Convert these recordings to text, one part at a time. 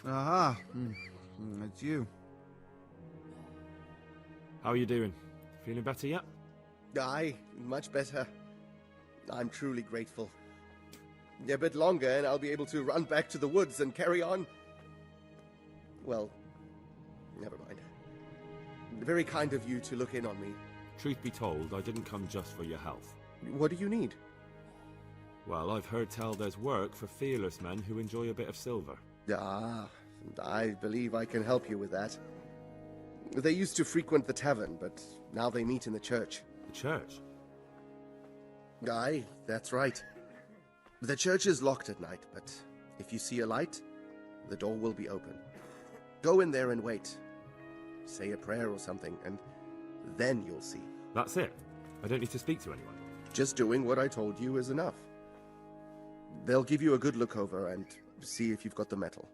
Aha, it's you. How are you doing? Feeling better yet? Aye, much better. I'm truly grateful. A bit longer and I'll be able to run back to the woods and carry on. Well, never mind. Very kind of you to look in on me. Truth be told, I didn't come just for your health. What do you need? Well, I've heard tell there's work for fearless men who enjoy a bit of silver. Ah, I believe I can help you with that. They used to frequent the tavern, but now they meet in the church. The church? Aye, that's right. The church is locked at night, but if you see a light, the door will be open. Go in there and wait. Say a prayer or something, and then you'll see. That's it? I don't need to speak to anyone? Just doing what I told you is enough. They'll give you a good look over and see if you've got the metal.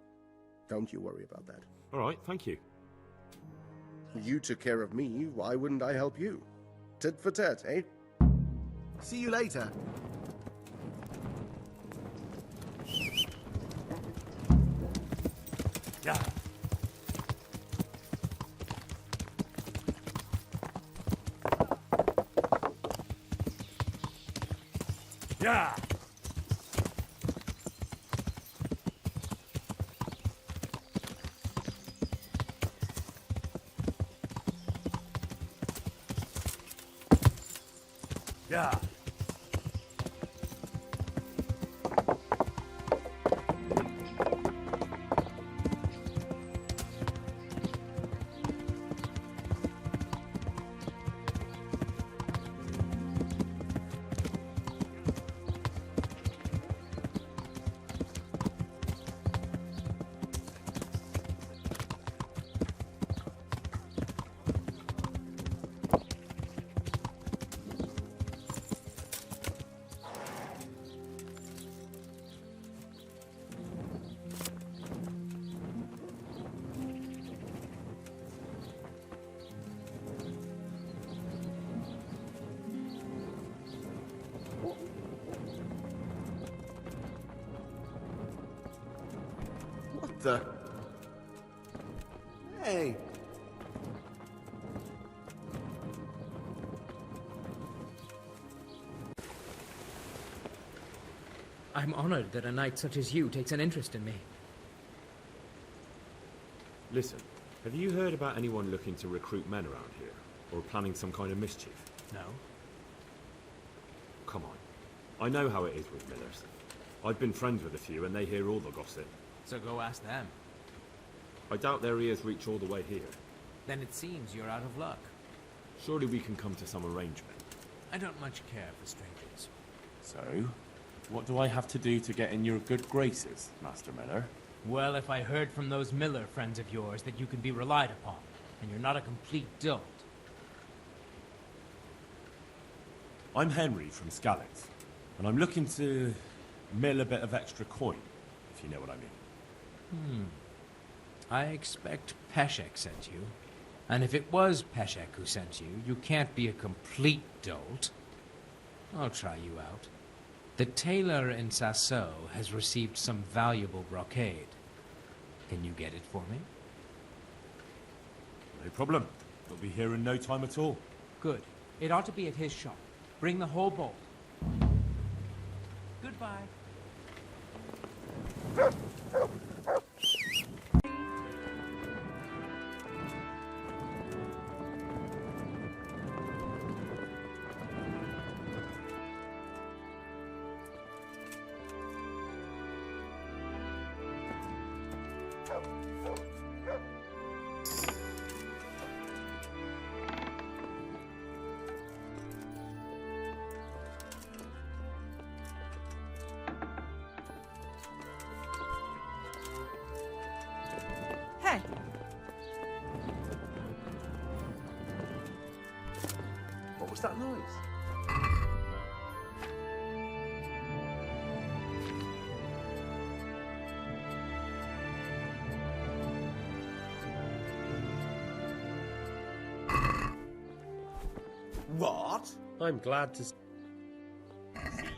Don't you worry about that. All right, thank you. You took care of me, why wouldn't I help you? Tit for tat, eh? See you later. Yeah. Yeah. Yeah. Hey. I'm honored that a knight such as you takes an interest in me. Listen, have you heard about anyone looking to recruit men around here? Or planning some kind of mischief? No? Come on. I know how it is with millers. I've been friends with a few and they hear all the gossip. So go ask them. I doubt their ears reach all the way here. Then it seems you're out of luck. Surely we can come to some arrangement. I don't much care for strangers. So, what do I have to do to get in your good graces, Master Miller? Well, if I heard from those Miller friends of yours that you can be relied upon, and you're not a complete dolt. I'm Henry from Skallix, and I'm looking to mill a bit of extra coin, if you know what I mean. I expect Peshek sent you. And if it was Peshek who sent you, you can't be a complete dolt. I'll try you out. The tailor in Sasso has received some valuable brocade. Can you get it for me? No problem. We'll be here in no time at all. Good. It ought to be at his shop. Bring the whole bolt. Goodbye. Hey! What was that noise? What? I'm glad to see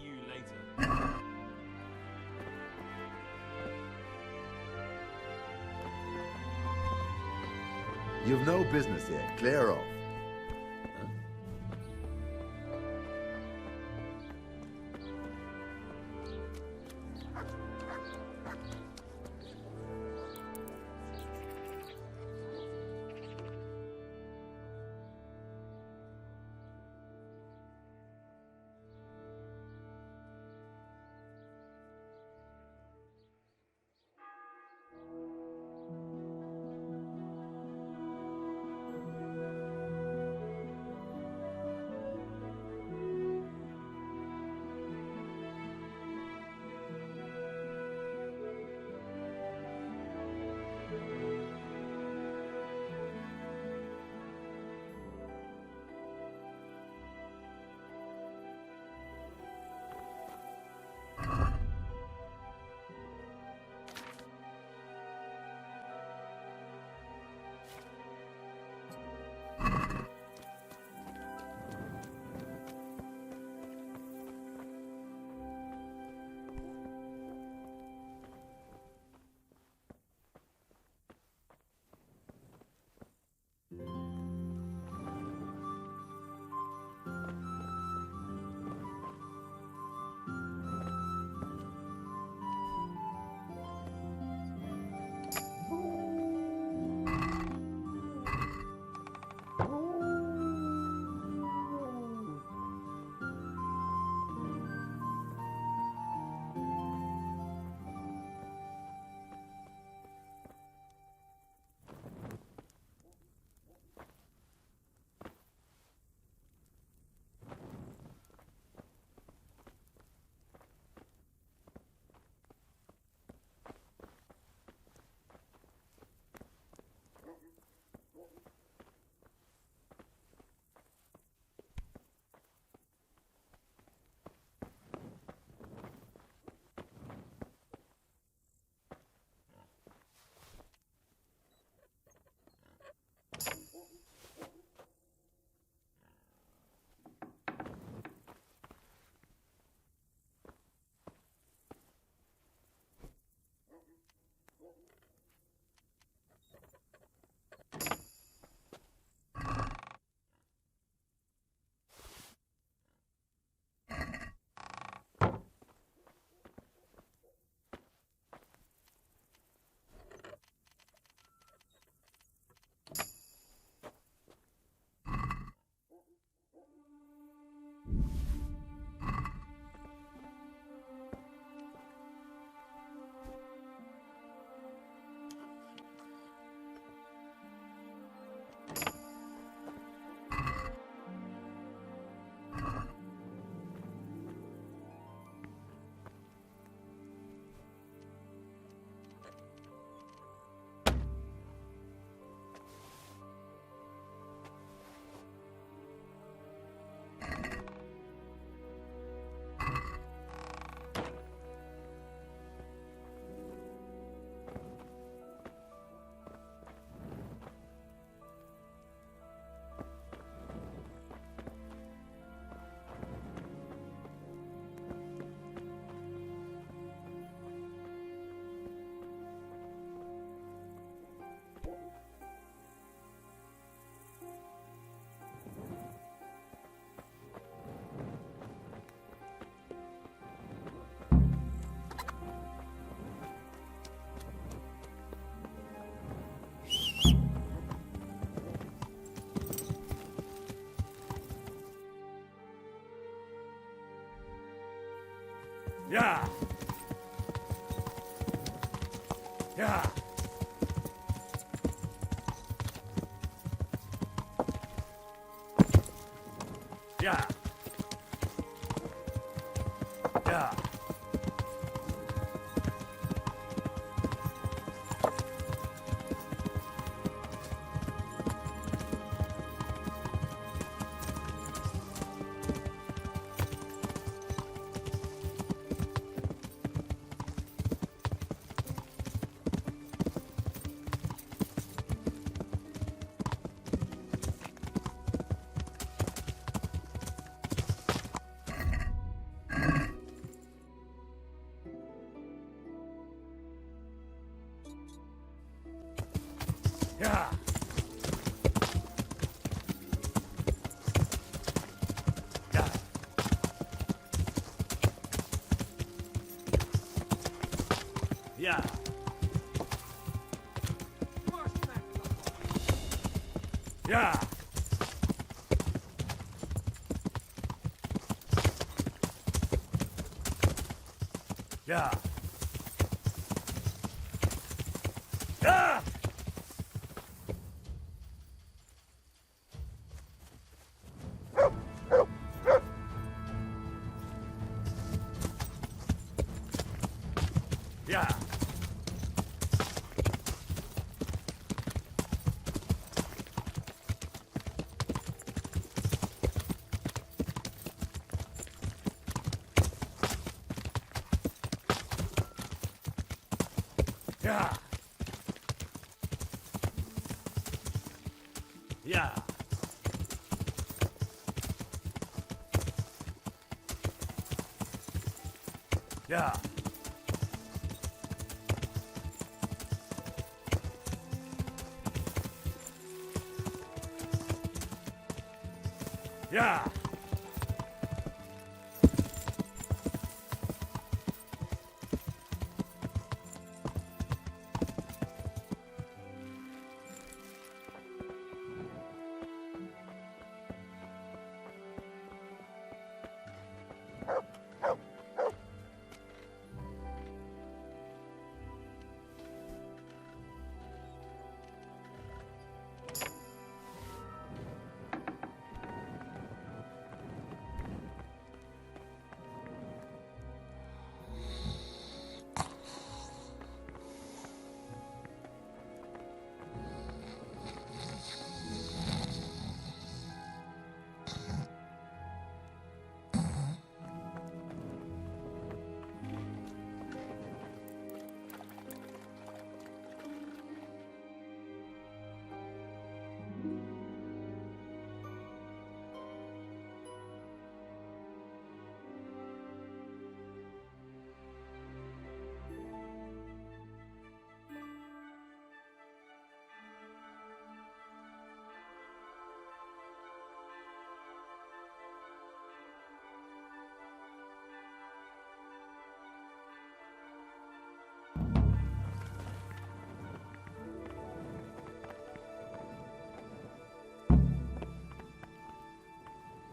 you later. You've no business here. Clear off. Yeah. Yeah. Yeah. Yeah. Yeah. Yeah. Yeah. Yeah. Ah! Yeah. Yeah. Yeah. Yeah. Yeah.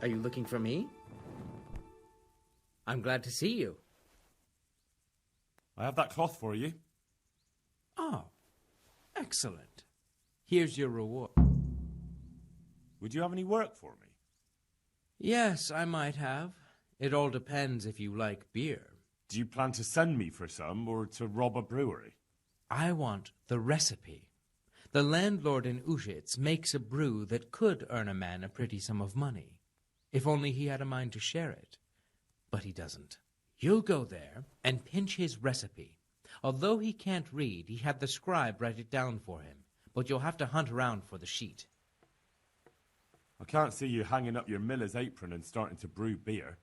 Are you looking for me? I'm glad to see you. I have that cloth for you. Oh, excellent. Here's your reward. Would you have any work for me? Yes, I might have. It all depends if you like beer. Do you plan to send me for some, or to rob a brewery? I want the recipe. The landlord in Ushitz makes a brew that could earn a man a pretty sum of money, if only he had a mind to share it. But he doesn't. You'll go there and pinch his recipe. Although he can't read, he had the scribe write it down for him, but you'll have to hunt around for the sheet. I can't see you hanging up your miller's apron and starting to brew beer.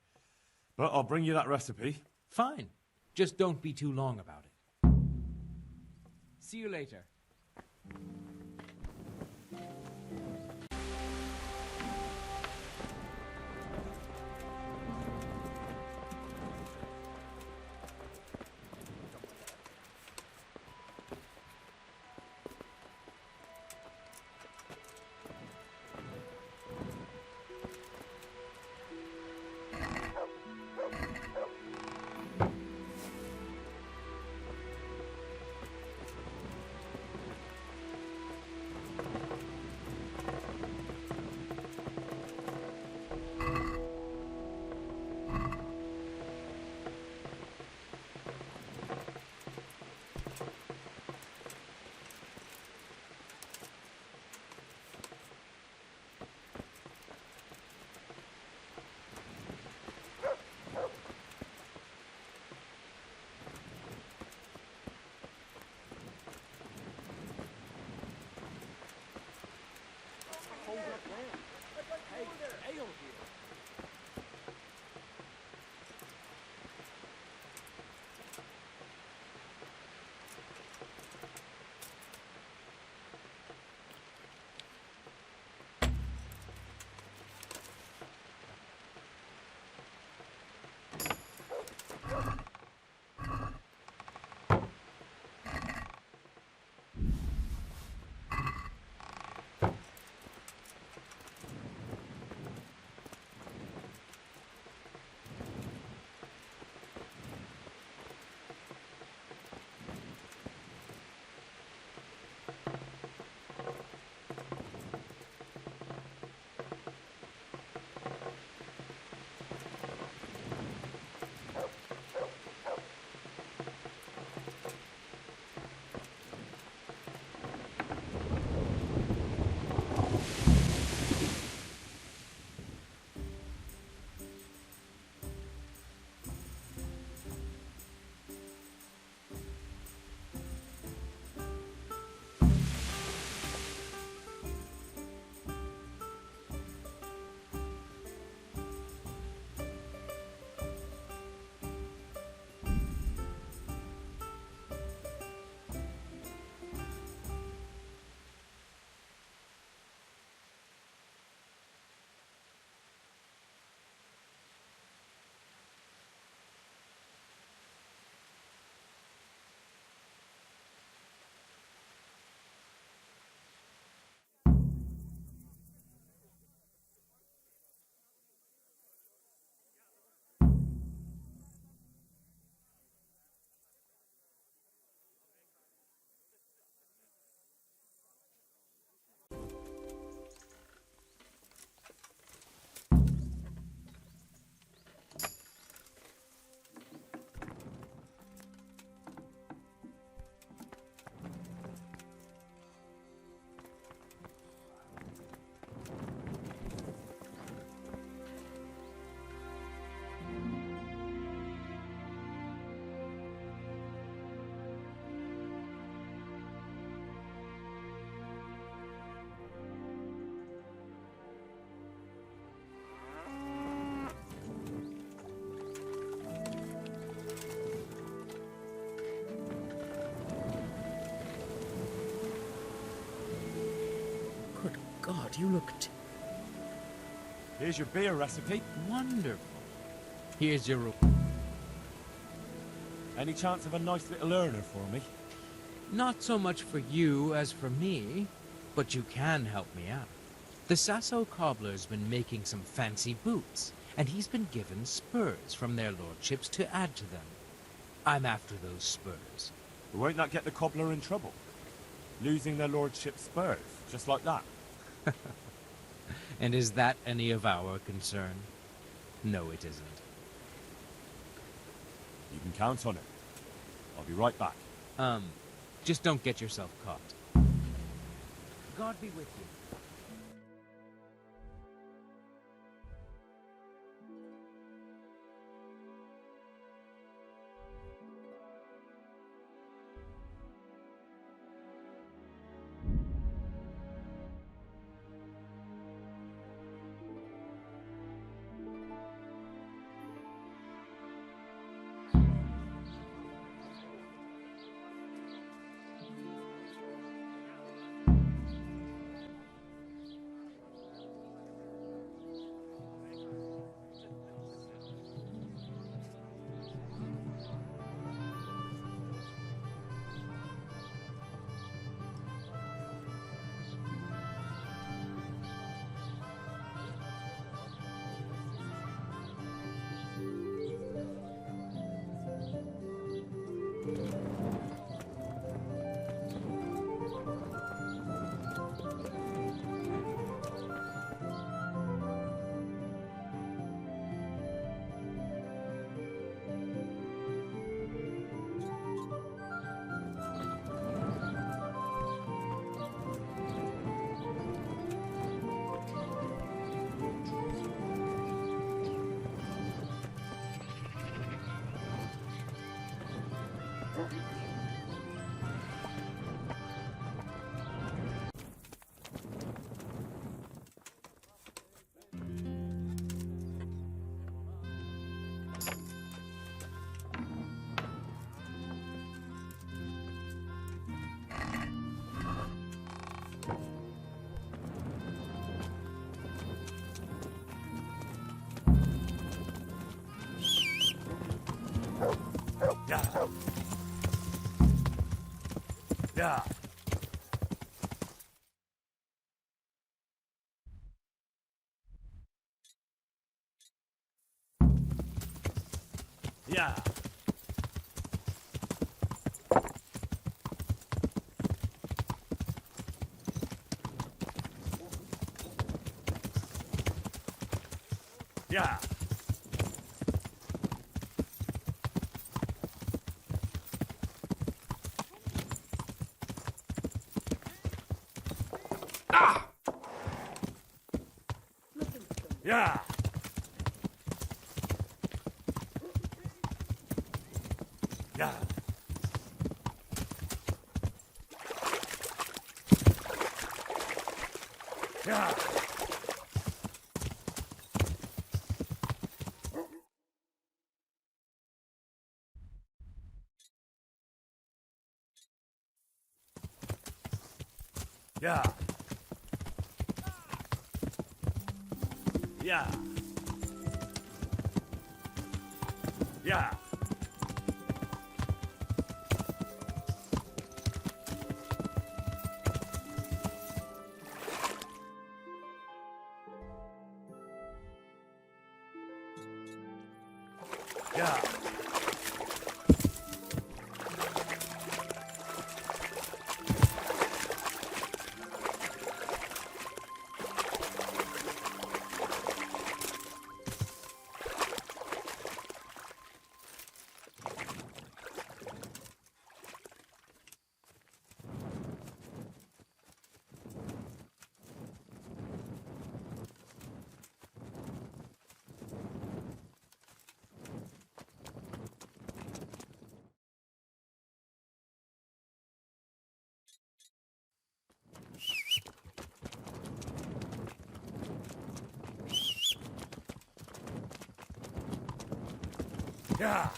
But I'll bring you that recipe. Fine. Just don't be too long about it. See you later. God, you look Here's your beer recipe. wonderful. Here's your... Any chance of a nice little earner for me? Not so much for you as for me, but you can help me out. The Sasso cobbler's been making some fancy boots, and he's been given spurs from their lordships to add to them. I'm after those spurs. But won't that get the cobbler in trouble? Losing their lordship's spurs, just like that. And is that any of our concern? No, it isn't. You can count on it. I'll be right back. Just don't get yourself caught. God be with you. Yeah. Yeah. Yeah. Yeah. Yeah. Yeah. Yeah. Yeah. Yeah. Yeah. Yeah. Yeah.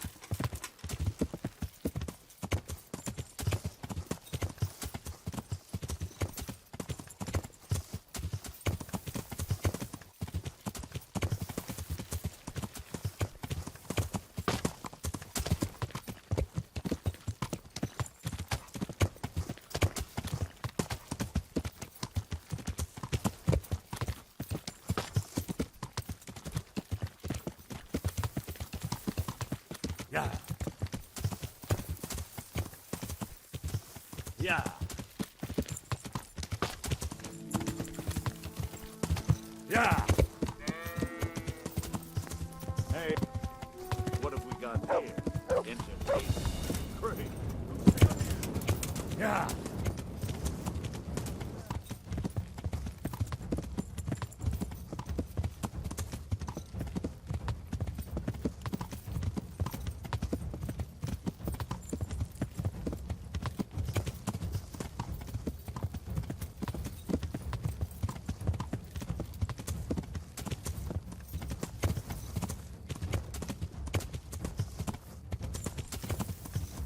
Yeah. Yeah. Yeah. Hey, what have we got here? Entertainment. Great. Yeah.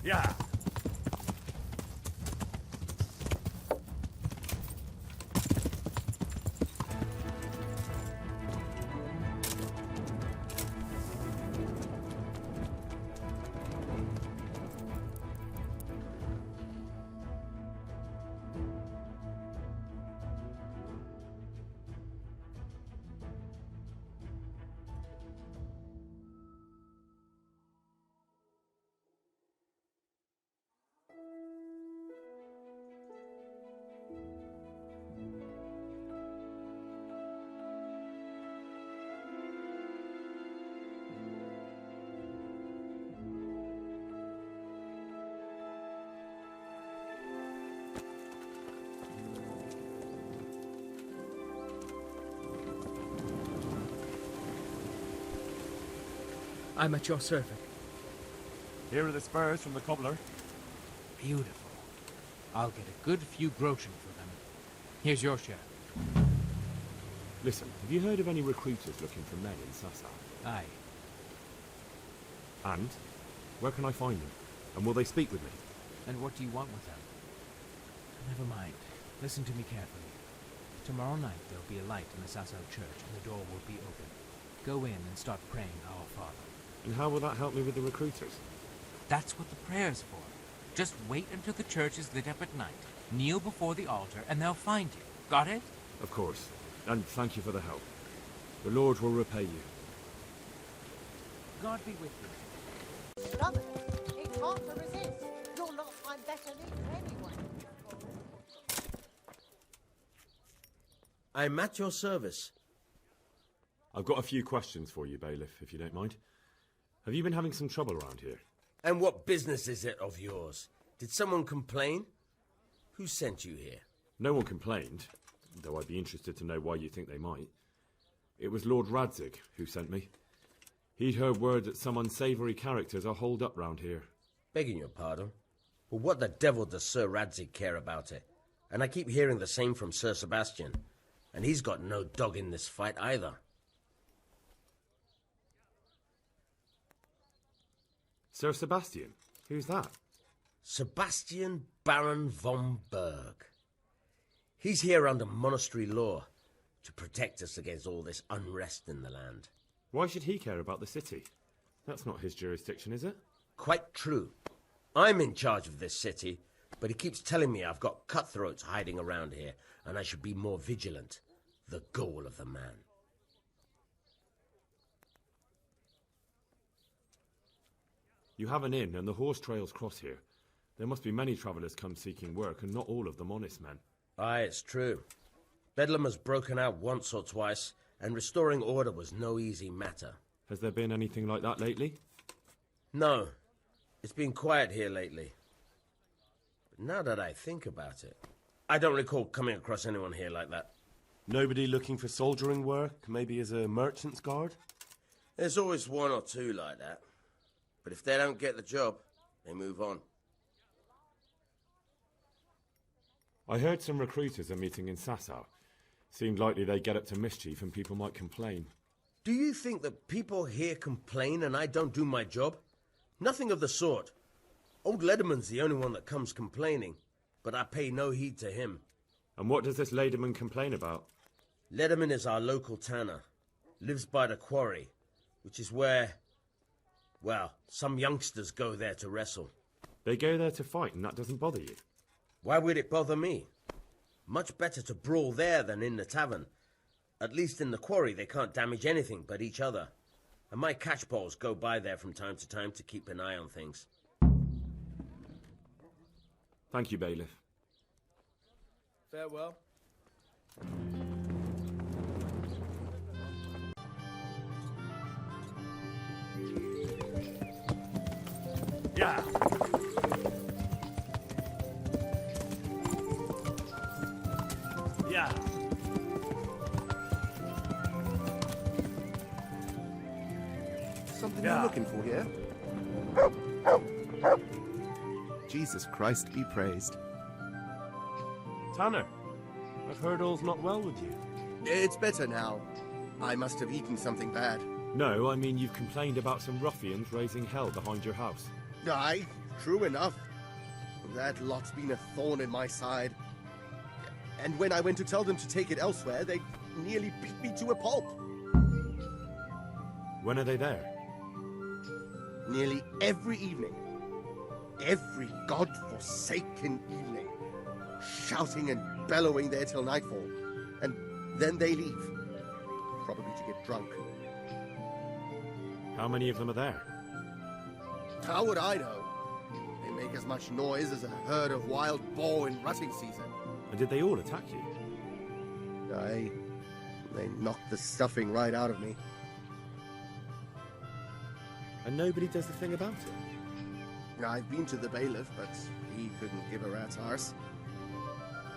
Yeah. I'm at your service. Here are the spurs from the cobbler. Beautiful. I'll get a good few groschen for them. Here's your share. Listen, have you heard of any recruiters looking for men in Sassa? Aye. And? Where can I find them? And will they speak with me? And what do you want with them? Never mind. Listen to me carefully. Tomorrow night there'll be a light in the Sassa church and the door will be open. Go in and start praying Our Father. And how will that help me with the recruiters? That's what the prayer's for. Just wait until the church is lit up at night. Kneel before the altar and they'll find you. Got it? Of course. And thank you for the help. The Lord will repay you. God be with you. Stubborn. It's hard to resist. You'll not find better leader anyway. I'm at your service. I've got a few questions for you, Bailiff, if you don't mind. Have you been having some trouble around here? And what business is it of yours? Did someone complain? Who sent you here? No one complained, though I'd be interested to know why you think they might. It was Lord Radzig who sent me. He'd heard word that some unsavoury characters are holed up round here. Begging your pardon, but what the devil does Sir Radzig care about it? And I keep hearing the same from Sir Sebastian. And he's got no dog in this fight either. Sir Sebastian? Who's that? Sebastian Baron von Berg. He's here under monastery law to protect us against all this unrest in the land. Why should he care about the city? That's not his jurisdiction, is it? Quite true. I'm in charge of this city, but he keeps telling me I've got cutthroats hiding around here, and I should be more vigilant. The goal of the man. You have an inn, and the horse trails cross here. There must be many travellers come seeking work, and not all of them honest men. Aye, it's true. Bedlam has broken out once or twice, and restoring order was no easy matter. Has there been anything like that lately? No. It's been quiet here lately. But now that I think about it, I don't recall coming across anyone here like that. Nobody looking for soldiering work, maybe as a merchant's guard? There's always one or two like that. But if they don't get the job, they move on. I heard some recruiters are meeting in Sassa. Seemed likely they get up to mischief and people might complain. Do you think that people here complain and I don't do my job? Nothing of the sort. Old Lederman's the only one that comes complaining, but I pay no heed to him. And what does this Lederman complain about? Lederman is our local tanner. Lives by the quarry, which is where, well, some youngsters go there to wrestle. They go there to fight and that doesn't bother you? Why would it bother me? Much better to brawl there than in the tavern. At least in the quarry they can't damage anything but each other. and my catchpoles go by there from time to time to keep an eye on things. Thank you, Bailiff. Farewell. Yeah. Yeah. Something Yeah. you're looking for here? Jesus Christ be praised. Tanner, I've heard all's not well with you. It's better now. I must have eaten something bad. No, I mean you've complained about some ruffians raising hell behind your house. Aye, true enough. That lot's been a thorn in my side. And when I went to tell them to take it elsewhere, they nearly beat me to a pulp. When are they there? Nearly every evening. Every god-forsaken evening. Shouting and bellowing there till nightfall. And then they leave. Probably to get drunk. How many of them are there? How would I know? They make as much noise as a herd of wild boar in rutting season. And did they all attack you? Aye. They knocked the stuffing right out of me. And nobody does a thing about it? I've been to the bailiff, but he couldn't give a rat's arse.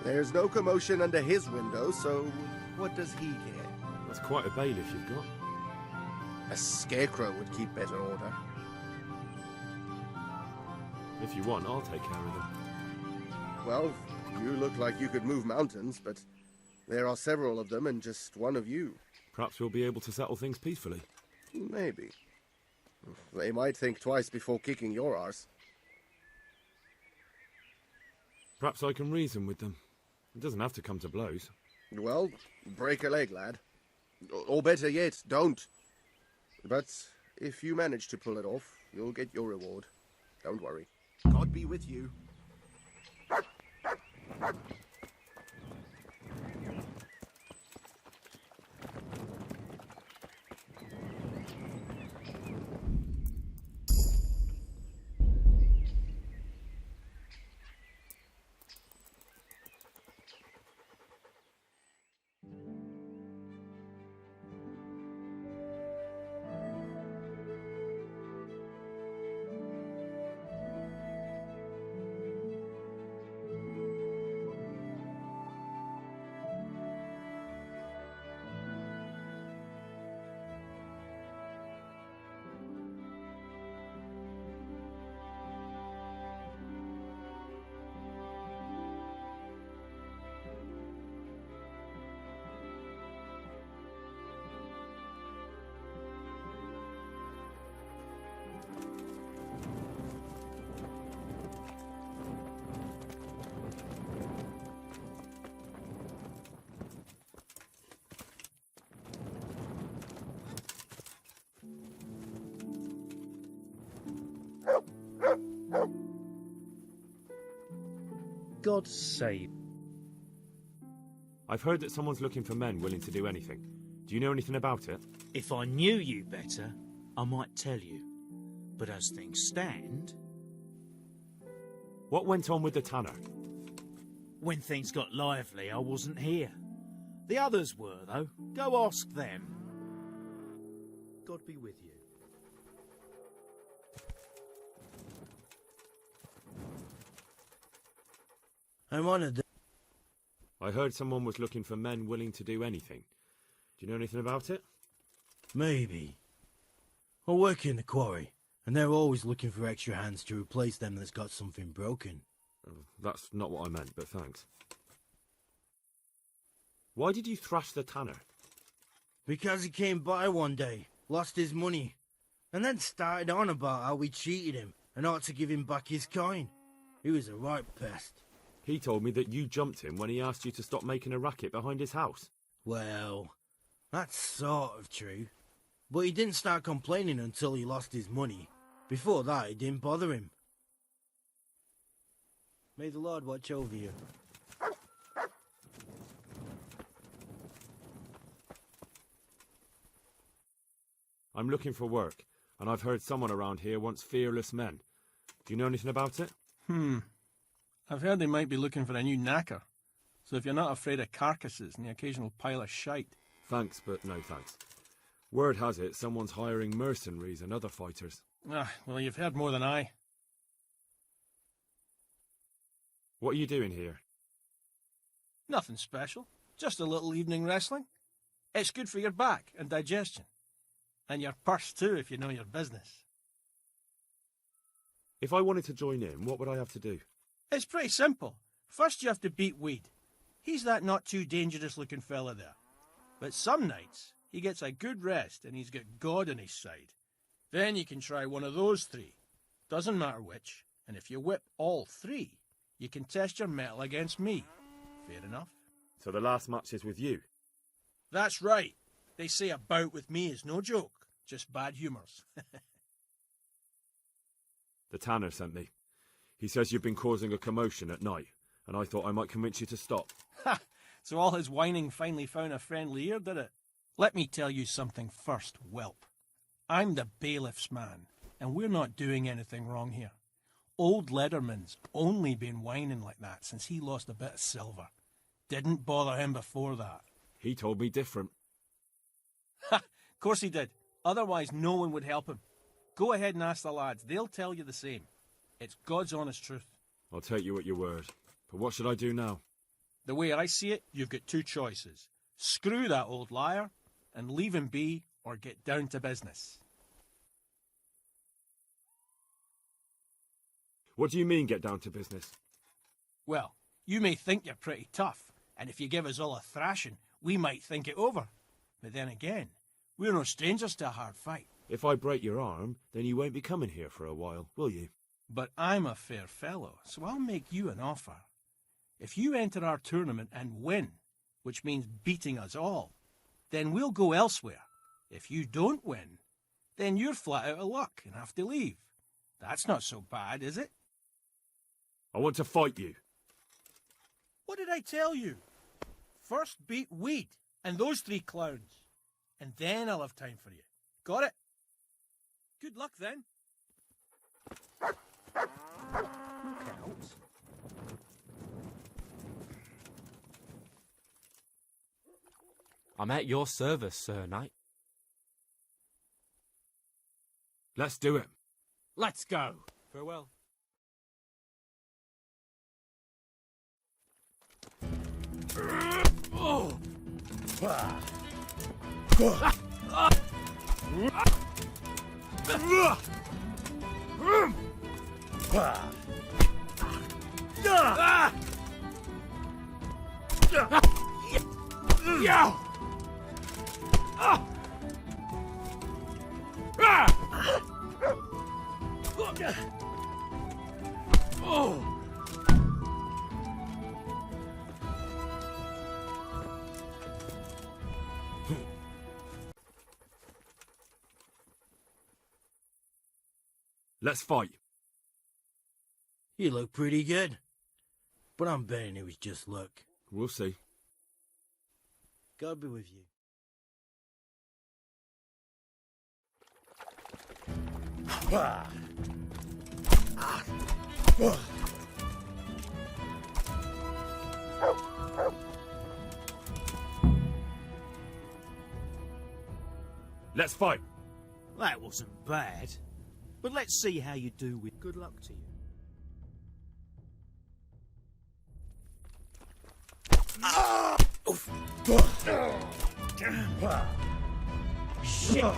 There's no commotion under his window, so what does he care? That's quite a bailiff you've got. A scarecrow would keep better order. If you want, I'll take care of them. Well, you look like you could move mountains, but there are several of them and just one of you. Perhaps we'll be able to settle things peacefully. Maybe. They might think twice before kicking your arse. Perhaps I can reason with them. It doesn't have to come to blows. Well, break a leg, lad. Or better yet, don't. But if you manage to pull it off, you'll get your reward. Don't worry. God be with you. God save. I've heard that someone's looking for men willing to do anything. Do you know anything about it? If I knew you better, I might tell you. But as things stand, What went on with the tanner? when things got lively, I wasn't here. The others were, though. Go ask them. God be with you. I'm honored. I heard someone was looking for men willing to do anything. Do you know anything about it? Maybe. I work in the quarry, and they're always looking for extra hands to replace them that's got something broken. That's not what I meant, but thanks. Why did you thrash the tanner? Because he came by one day, lost his money, and then started on about how we cheated him and ought to give him back his coin. He was a right pest. He told me that you jumped him when he asked you to stop making a racket behind his house. Well, that's sort of true. But he didn't start complaining until he lost his money. Before that, it didn't bother him. May the Lord watch over you. I'm looking for work, and I've heard someone around here wants fearless men. Do you know anything about it? I've heard they might be looking for a new knacker. So if you're not afraid of carcasses and the occasional pile of shite... Thanks, but no thanks. Word has it someone's hiring mercenaries and other fighters. Ah, well, you've heard more than I. What are you doing here? Nothing special. Just a little evening wrestling. It's good for your back and digestion. And your purse too, if you know your business. If I wanted to join in, what would I have to do? It's pretty simple. First you have to beat Weed. He's that not too dangerous looking fella there. But some nights, he gets a good rest and he's got God on his side. Then you can try one of those three. Doesn't matter which. And if you whip all three, you can test your mettle against me. Fair enough. So the last match is with you? That's right. They say a bout with me is no joke. Just bad humours. The tanner sent me. He says you've been causing a commotion at night, and I thought I might convince you to stop. Ha! So all his whining finally found a friendly ear, did it? Let me tell you something first, whelp. I'm the bailiff's man, and we're not doing anything wrong here. Old Lederman's only been whining like that since he lost a bit of silver. Didn't bother him before that. He told me different. Ha! Of course he did. Otherwise no one would help him. Go ahead and ask the lads. They'll tell you the same. It's God's honest truth. I'll take you at your word. But what should I do now? The way I see it, you've got two choices. Screw that old liar and leave him be, or get down to business. What do you mean, get down to business? Well, you may think you're pretty tough, and if you give us all a thrashing, we might think it over. But then again, we're no strangers to a hard fight. If I break your arm, then you won't be coming here for a while, will you? But I'm a fair fellow, so I'll make you an offer. If you enter our tournament and win, which means beating us all, then we'll go elsewhere. If you don't win, then you're flat out of luck and have to leave. That's not so bad, is it? I want to fight you. What did I tell you? First beat Weed and those three clowns, and then I'll have time for you. Got it? Good luck then. Look out. I'm at your service, Sir Knight. Let's do it. Let's go. Farewell. Let's fight. You look pretty good. But I'm betting it was just luck. We'll see. God be with you. Let's fight. That wasn't bad. But let's see how you do with good luck to you. Shit!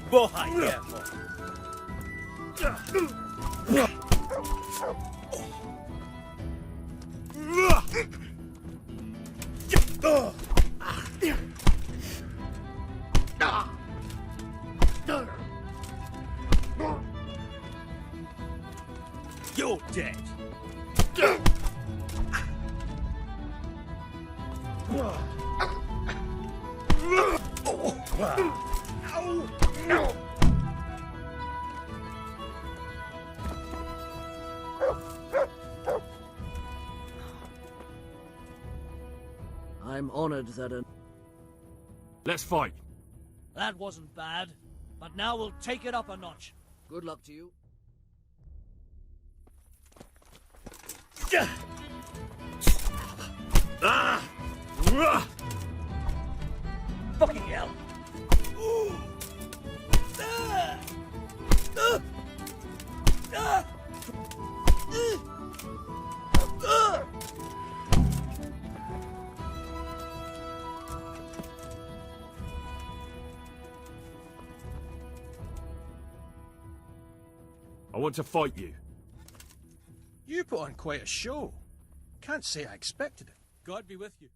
Boy, yeah, You're dead. I'm honored that a... Let's fight. That wasn't bad, but now we'll take it up a notch. Good luck to you. Fucking hell! I want to fight you. You put on quite a show. Can't say I expected it. God be with you.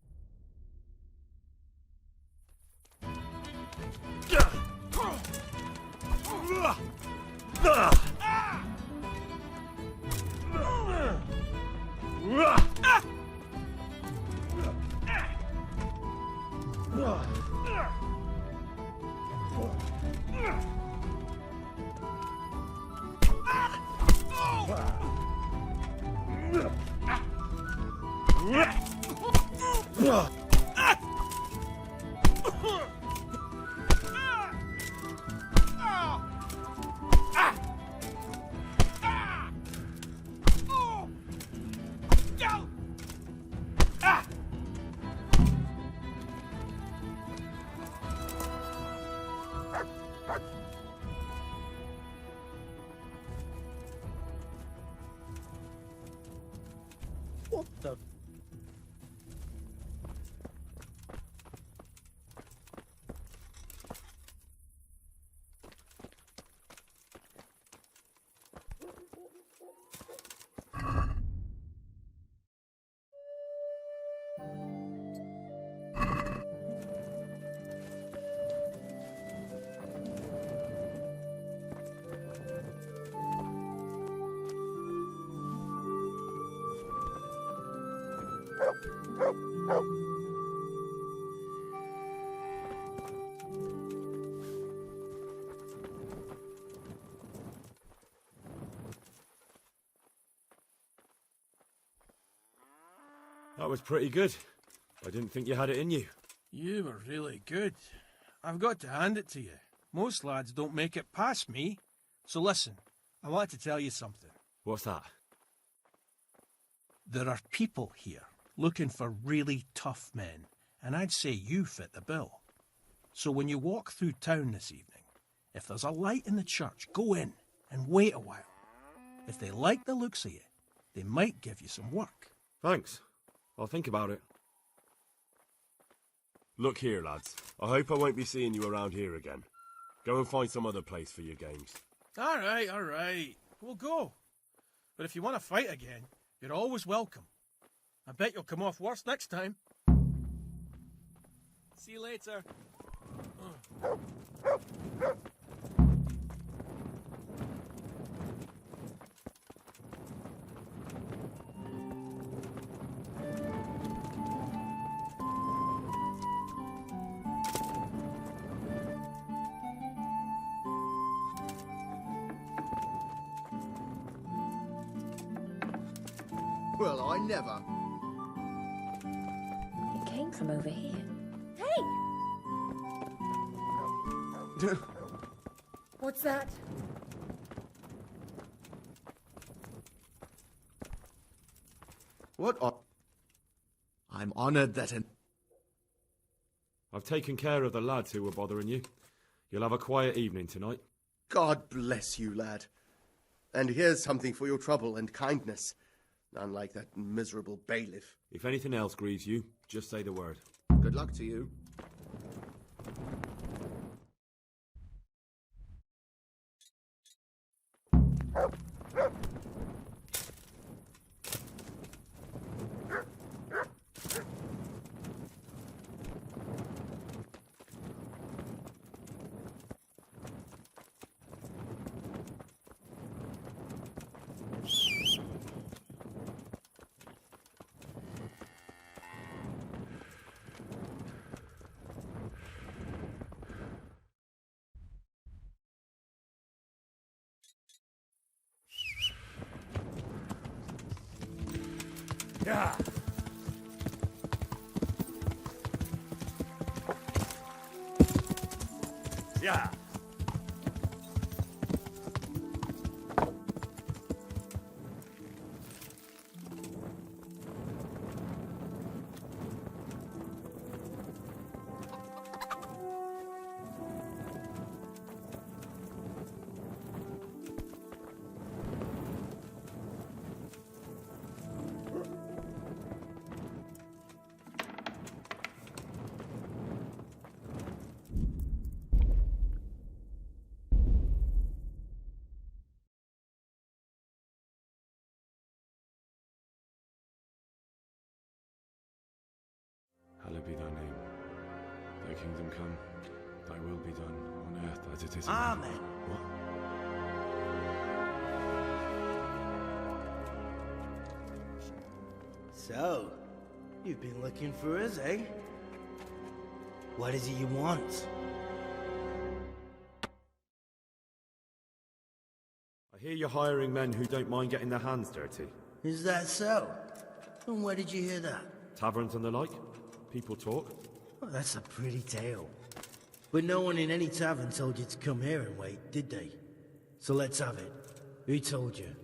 What the... That was pretty good. I didn't think you had it in you. You were really good. I've got to hand it to you. Most lads don't make it past me. So listen, I want to tell you something. What's that? There are people here looking for really tough men, and I'd say you fit the bill. So when you walk through town this evening, if there's a light in the church, go in and wait a while. If they like the looks of you, they might give you some work. Thanks. I'll think about it. Look here, lads. I hope I won't be seeing you around here again. Go and find some other place for your games. All right. We'll go. But if you want to fight again, you're always welcome. I bet you'll come off worse next time. See you later. Well, I never. It came from over here. Hey! What's that? What are... I'm honored that an... I've taken care of the lads who were bothering you. You'll have a quiet evening tonight. God bless you, lad. And here's something for your trouble and kindness. Unlike that miserable bailiff. If anything else grieves you, just say the word. Good luck to you. Yeah. Yeah. Hallowed be thy name. Thy kingdom come, thy will be done, on earth as it is in Amen. heaven. What? So, you've been looking for us, eh? What is it you want? I hear you're hiring men who don't mind getting their hands dirty. Is that so? And where did you hear that? Taverns and the like? People talk? Well, that's a pretty tale. But no one in any tavern told you to come here and wait, did they? So let's have it. Who told you?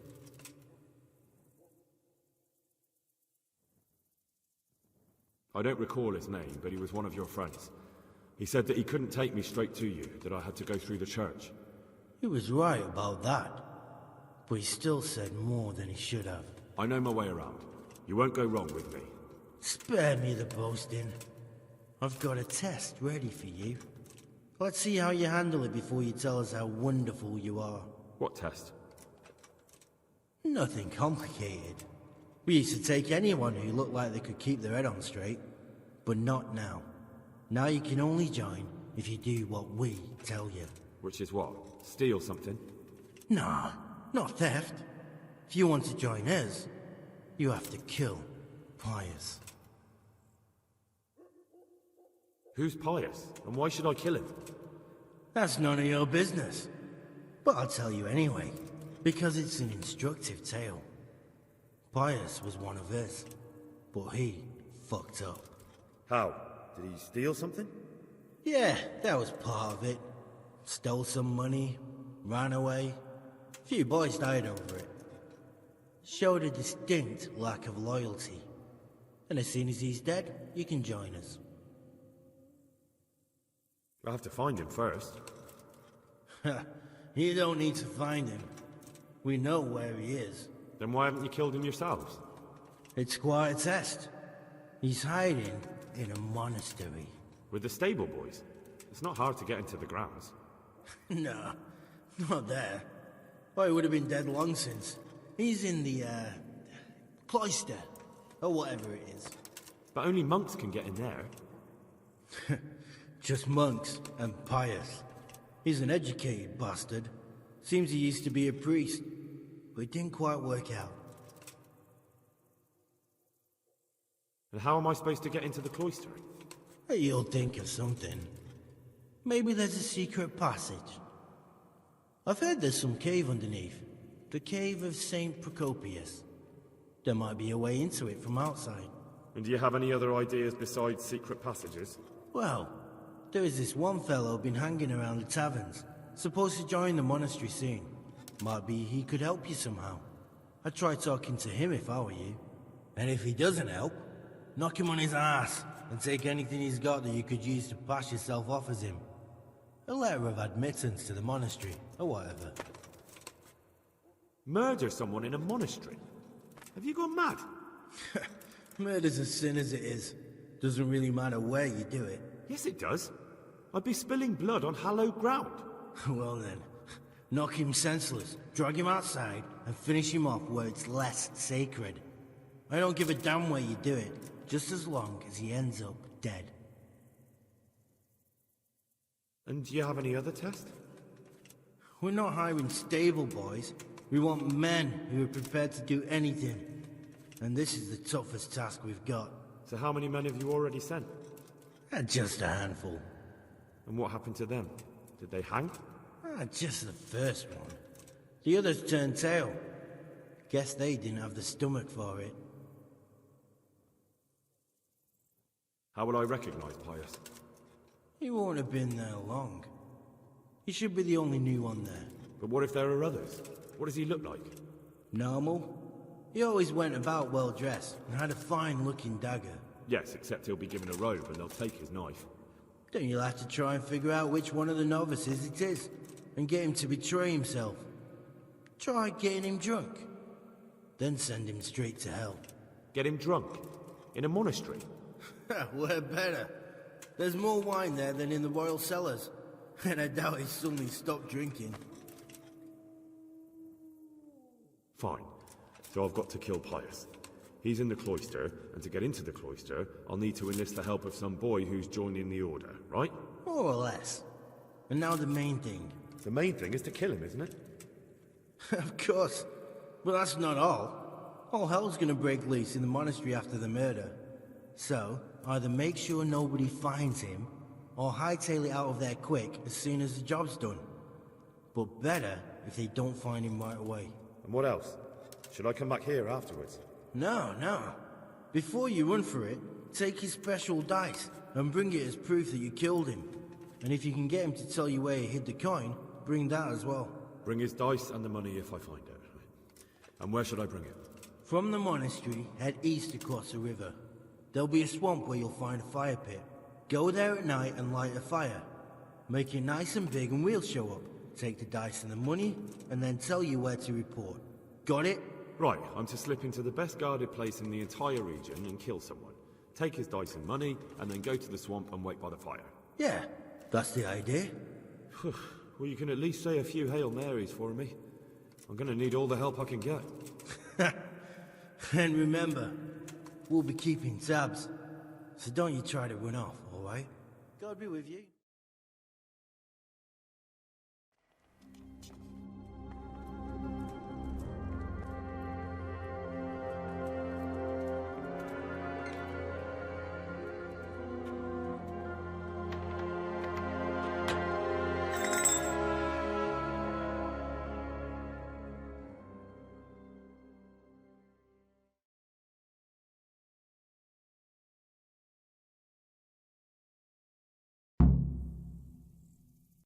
I don't recall his name, but he was one of your friends. He said that he couldn't take me straight to you, that I had to go through the church. He was right about that. But he still said more than he should have. I know my way around. You won't go wrong with me. Spare me the boasting. I've got a test ready for you. Let's see how you handle it before you tell us how wonderful you are. What test? Nothing complicated. We used to take anyone who looked like they could keep their head on straight. But not now. Now you can only join if you do what we tell you. Which is what? Steal something? Nah, not theft. If you want to join us, you have to kill Pius. Who's Pius? And why should I kill him? That's none of your business. But I'll tell you anyway, because it's an instructive tale. Pius was one of us, but he fucked up. How? Did he steal something? Yeah, that was part of it. Stole some money, ran away. A few boys died over it. Showed a distinct lack of loyalty. And as soon as he's dead, you can join us. I'll have to find him first. You don't need to find him. We know where he is. Then why haven't you killed him yourselves? It's quite a test. He's hiding in a monastery. With the stable boys? It's not hard to get into the grounds. No, not there. Oh, he would have been dead long since. He's in the, cloister, or whatever it is. But only monks can get in there. Just monks and Pius. He's an educated bastard. Seems he used to be a priest, but it didn't quite work out. And how am I supposed to get into the cloister? You'll think of something. Maybe there's a secret passage. I've heard there's some cave underneath. The cave of St. Procopius. There might be a way into it from outside. And do you have any other ideas besides secret passages? Well, there is this one fellow been hanging around the taverns. Supposed to join the monastery soon. Might be he could help you somehow. I'd try talking to him if I were you. And if he doesn't help, knock him on his ass and take anything he's got that you could use to pass yourself off as him. A letter of admittance to the monastery, or whatever. Murder someone in a monastery? Have you gone mad? Murder's a sin as it is. Doesn't really matter where you do it. Yes, it does. I'd be spilling blood on hallowed ground. Well then, knock him senseless, drag him outside, and finish him off where it's less sacred. I don't give a damn where you do it, just as long as he ends up dead. And do you have any other test? We're not hiring stable boys. We want men who are prepared to do anything. And this is the toughest task we've got. So how many men have you already sent? Just a handful. And what happened to them? Did they hang? Just the first one. The others turned tail. Guess they didn't have the stomach for it. How will I recognize Pius? He won't have been there long. He should be the only new one there. But what if there are others? What does he look like? Normal. He always went about well dressed and had a fine looking dagger. Yes, except he'll be given a robe and they'll take his knife. Then you'll have to try and figure out which one of the novices it is, and get him to betray himself. Try getting him drunk. Then send him straight to hell. Get him drunk? In a monastery? We're better. There's more wine there than in the royal cellars. And I doubt he's suddenly stopped drinking. Fine. So I've got to kill Pius. He's in the cloister, and to get into the cloister, I'll need to enlist the help of some boy who's joining the order, right? More or less. And now the main thing. The main thing is to kill him, isn't it? Of course. But that's not all. All hell's gonna break loose in the monastery after the murder. So, either make sure nobody finds him, or hightail it out of there quick as soon as the job's done. But better if they don't find him right away. And what else? Should I come back here afterwards? No. Before you run for it, take his special dice and bring it as proof that you killed him. And if you can get him to tell you where he hid the coin, bring that as well. Bring his dice and the money if I find it. And where should I bring it? From the monastery, head east across the river. There'll be a swamp where you'll find a fire pit. Go there at night and light a fire. Make it nice and big and we'll show up. Take the dice and the money, and then tell you where to report. Got it? Right, I'm to slip into the best guarded place in the entire region and kill someone. Take his dice and money, and then go to the swamp and wait by the fire. Yeah, that's the idea. Well, you can at least say a few Hail Marys for me. I'm gonna need all the help I can get. And remember, we'll be keeping tabs. So don't you try to run off, alright? God be with you.